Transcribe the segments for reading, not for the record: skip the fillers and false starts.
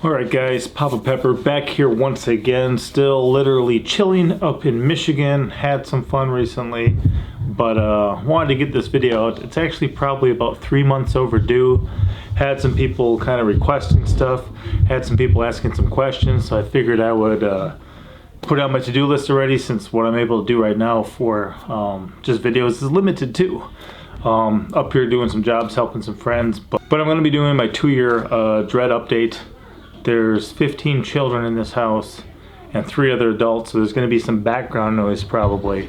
Alright guys, Papa Pepper back here once again, still literally chilling up in Michigan. Had some fun recently, but wanted to get this video out. It's actually probably about 3 months overdue. Had some people kind of requesting stuff, had some people asking some questions, so I figured I would put it on my to-do list already, since what I'm able to do right now for just videos is limited too. Up here doing some jobs, helping some friends, but I'm going to be doing my 2-year dread update. There's 15 children in this house and 3 other adults, so there's going to be some background noise probably.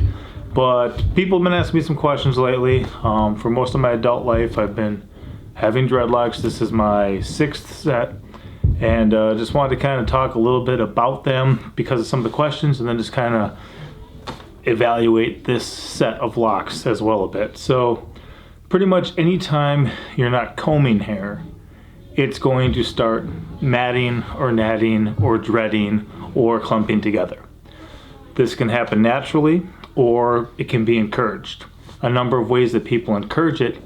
But people have been asking me some questions lately. For most of my adult life, I've been having dreadlocks. This is my 6th set, and just wanted to kind of talk a little bit about them because of some of the questions, and then just kind of evaluate this set of locks as well a bit. So pretty much anytime you're not combing hair, it's going to start matting or natting or dreading or clumping together. This can happen naturally, or it can be encouraged. A number of ways that people encourage it.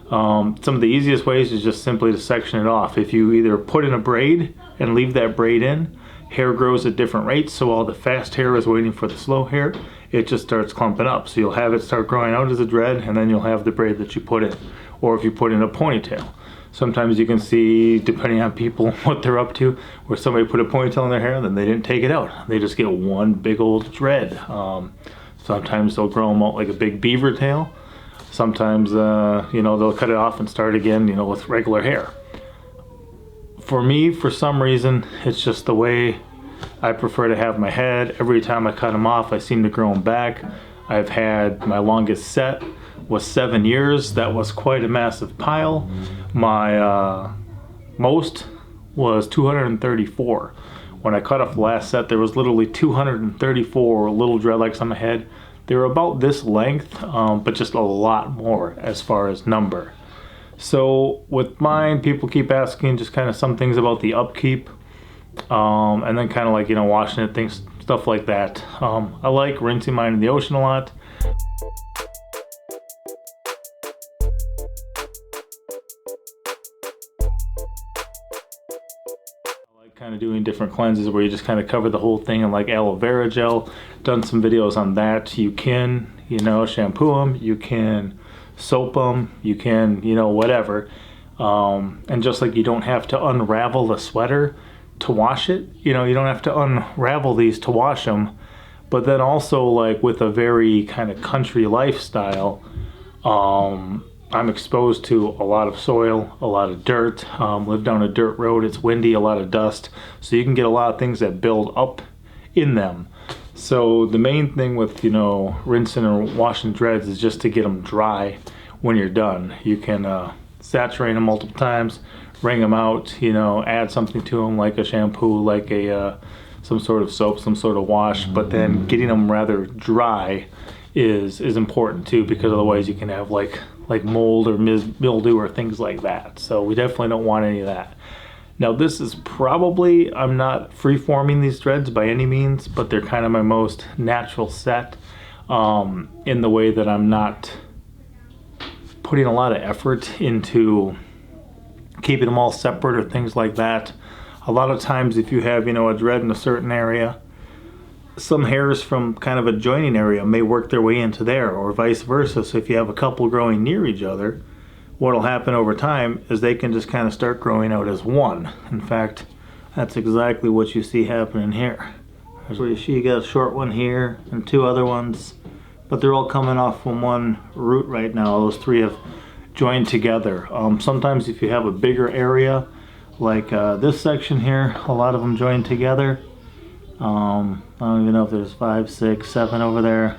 Some of the easiest ways is just simply to section it off. If you either put in a braid and leave that braid in, hair grows at different rates, so while the fast hair is waiting for the slow hair, it just starts clumping up. So you'll have it start growing out as a dread, and then you'll have the braid that you put in. Or if you put in a ponytail. Sometimes you can see, depending on people, what they're up to, where somebody put a ponytail in their hair and then they didn't take it out. They just get one big old dread. Sometimes they'll grow them out like a big beaver tail. Sometimes, they'll cut it off and start again, with regular hair. For me, for some reason, it's just the way I prefer to have my head. Every time I cut them off, I seem to grow them back. I've had my longest set was 7 years. That was quite a massive pile. My most was 234. When I cut off the last set, there was literally 234 little dreadlocks on my head. They were about this length, but just a lot more as far as number. So with mine, people keep asking just kind of some things about the upkeep, and then kind of like, washing it, things, stuff like that. I like rinsing mine in the ocean a lot. Kind of doing different cleanses where you just kind of cover the whole thing in like aloe vera gel. Done some videos on that. You can, shampoo them, you can soap them, you can, whatever. And just like you don't have to unravel the sweater to wash it, you don't have to unravel these to wash them. But then also, like with a very kind of country lifestyle, I'm exposed to a lot of soil, a lot of dirt, live down a dirt road, it's windy, a lot of dust, so you can get a lot of things that build up in them. So the main thing with, rinsing or washing dreads is just to get them dry when you're done. You can saturate them multiple times, wring them out, add something to them like a shampoo, like a some sort of soap, some sort of wash, but then getting them rather dry is important too, because otherwise you can have like mold or mildew or things like that. So we definitely don't want any of that. Now this is probably, I'm not free-forming these dreads by any means, but they're kind of my most natural set, in the way that I'm not putting a lot of effort into keeping them all separate or things like that. A lot of times if you have, a dread in a certain area, some hairs from kind of a joining area may work their way into there, or vice versa. So if you have a couple growing near each other, what'll happen over time is they can just kind of start growing out as one. In fact, that's exactly what you see happening here. There's where you see you got a short one here and 2 other ones, but they're all coming off from one root right now. Those 3 have joined together. Sometimes if you have a bigger area, like this section here, a lot of them join together. I don't even know if there's 5, 6, 7 over there,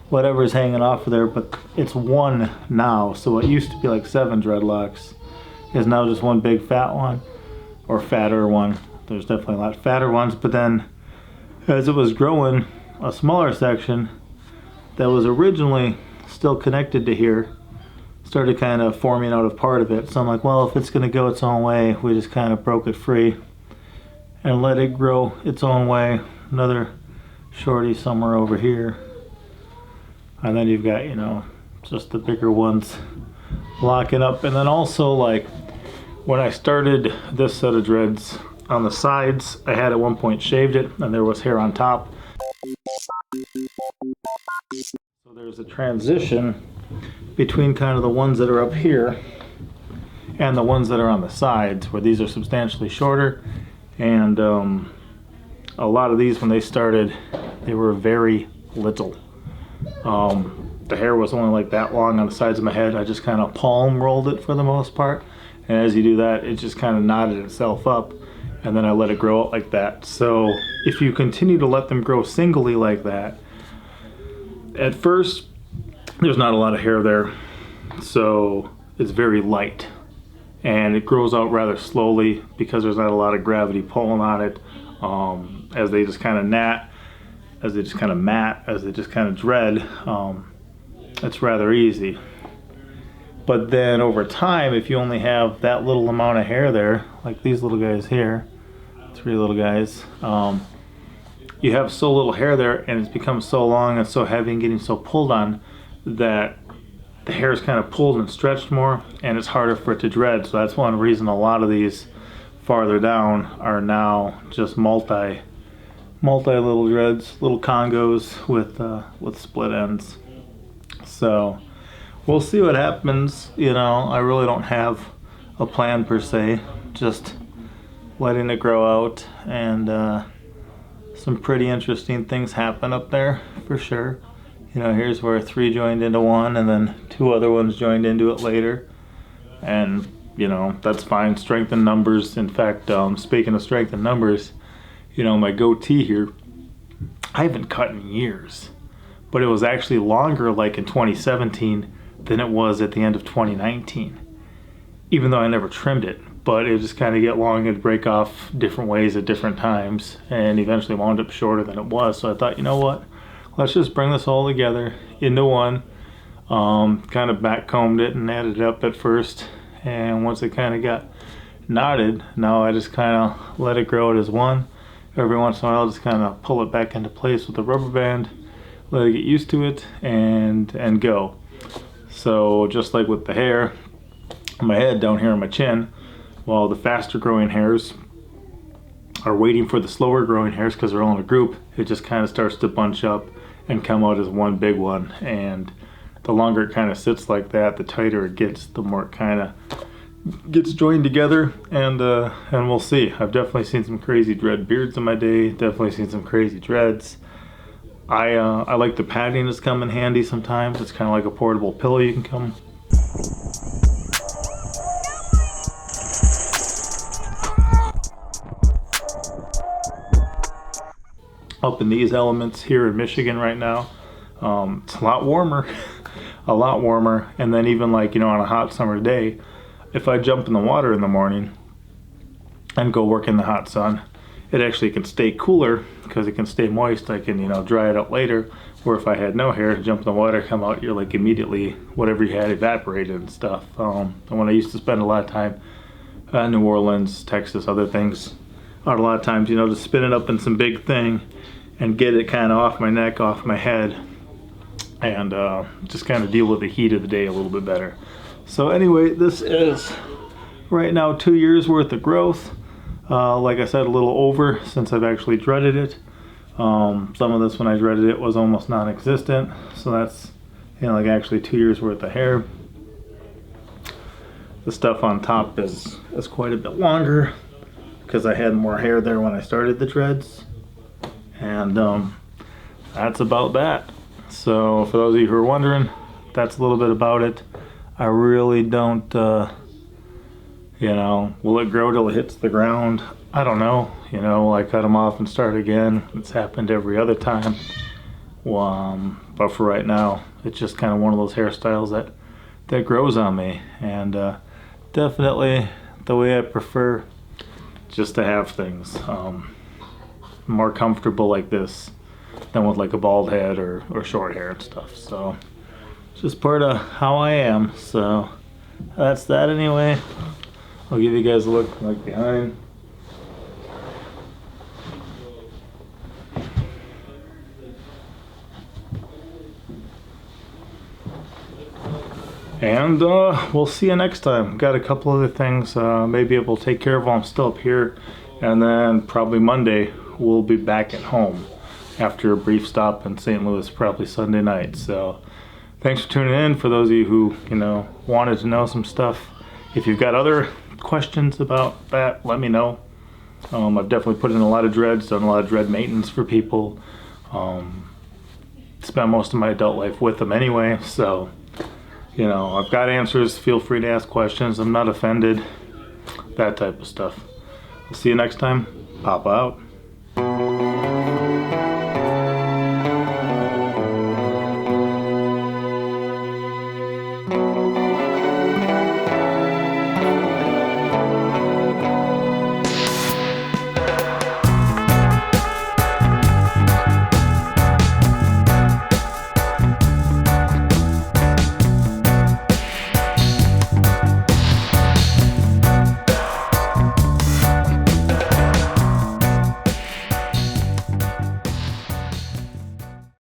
whatever's hanging off of there, but it's 1 now. So what used to be like 7 dreadlocks is now just one big fat one, or fatter one. There's definitely a lot fatter ones, but then as it was growing, a smaller section that was originally still connected to here started kind of forming out of part of it. So I'm like, well, if it's going to go its own way, we just kind of broke it free and let it grow its own way. Another shorty somewhere over here, and then you've got, just the bigger ones locking up. And then also, like, when I started this set of dreads, on the sides. I had at one point shaved it, and there was hair on top. So there's a transition between kind of the ones that are up here and the ones that are on the sides, where these are substantially shorter. And a lot of these, when they started, they were very little. The hair was only like that long on the sides of my head. I just kind of palm rolled it for the most part, and as you do that, it just kind of knotted itself up, and then I let it grow out like that. So if you continue to let them grow singly like that, at first there's not a lot of hair there, so it's very light, and it grows out rather slowly because there's not a lot of gravity pulling on it. As they just kind of mat, as they just kind of mat, as they just kind of dread, it's rather easy. But then over time, if you only have that little amount of hair there, like these little guys here, 3 little guys, you have so little hair there, and it's become so long and so heavy and getting so pulled on that the hair is kind of pulled and stretched more, and it's harder for it to dread. So that's one reason a lot of these farther down are now just multi little dreads, little Congos with split ends. So we'll see what happens. You know, I really don't have a plan per se, just letting it grow out, and some pretty interesting things happen up there for sure. You know, here's where 3 joined into 1, and then 2 other ones joined into it later, and you know, that's fine. Strength in numbers. In fact, speaking of strength in numbers, you know, my goatee here, I haven't cut in years, but it was actually longer like in 2017 than it was at the end of 2019, even though I never trimmed it. But it just kind of get long and break off different ways at different times, and eventually wound up shorter than it was. So I thought, you know what, let's just bring this all together into one. Kind of back combed it and added it up at first, and once it kind of got knotted, now I just kind of let it grow it as one. Every once in a while, I'll just kind of pull it back into place with a rubber band, let it get used to it, and go. So just like with the hair on my head down here on my chin, well, the faster growing hairs are waiting for the slower growing hairs because they're all in a group. It just kind of starts to bunch up and come out as one big one. And the longer it kind of sits like that, the tighter it gets, the more it kind of gets joined together. And we'll see. I've definitely seen some crazy dread beards in my day. Definitely seen some crazy dreads. I like the padding that's come in handy sometimes. It's kind of like a portable pillow you can come. Up in these elements here in Michigan right now, it's a lot warmer, a lot warmer. And then even like, you know, on a hot summer day, if I jump in the water in the morning and go work in the hot sun, it actually can stay cooler because it can stay moist. I can, you know, dry it out later. Or if I had no hair, jump in the water, come out, you're like immediately whatever you had evaporated and stuff. And when I used to spend a lot of time New Orleans, Texas, other things, a lot of times, you know, just spin it up in some big thing and get it kind of off my neck, off my head, and just kind of deal with the heat of the day a little bit better. So anyway, this is right now 2 years worth of growth. Like I said, a little over since I've actually dreaded it. Some of this when I dreaded it was almost non-existent. So that's, you know, like actually 2 years worth of hair. The stuff on top is quite a bit longer because I had more hair there when I started the dreads. And that's about that. So for those of you who are wondering, that's a little bit about it. I really don't, you know, will it grow till it hits the ground? I don't know. You know, I cut them off and start again. It's happened every other time. But for right now, it's just kind of one of those hairstyles that grows on me. And definitely the way I prefer just to have things. More comfortable like this than with like a bald head or short hair and stuff. So it's just part of how I am. So that's that anyway. I'll give you guys a look like behind. And we'll see you next time. Got a couple other things maybe able to take care of while I'm still up here And then probably Monday, we'll be back at home after a brief stop in St. Louis, probably Sunday night. So thanks for tuning in. For those of you who, wanted to know some stuff, if you've got other questions about that, let me know. I've definitely put in a lot of dreads, done a lot of dread maintenance for people. Spent most of my adult life with them anyway, so I've got answers. Feel free to ask questions. I'm not offended. That type of stuff. I'll see you next time. Papa out.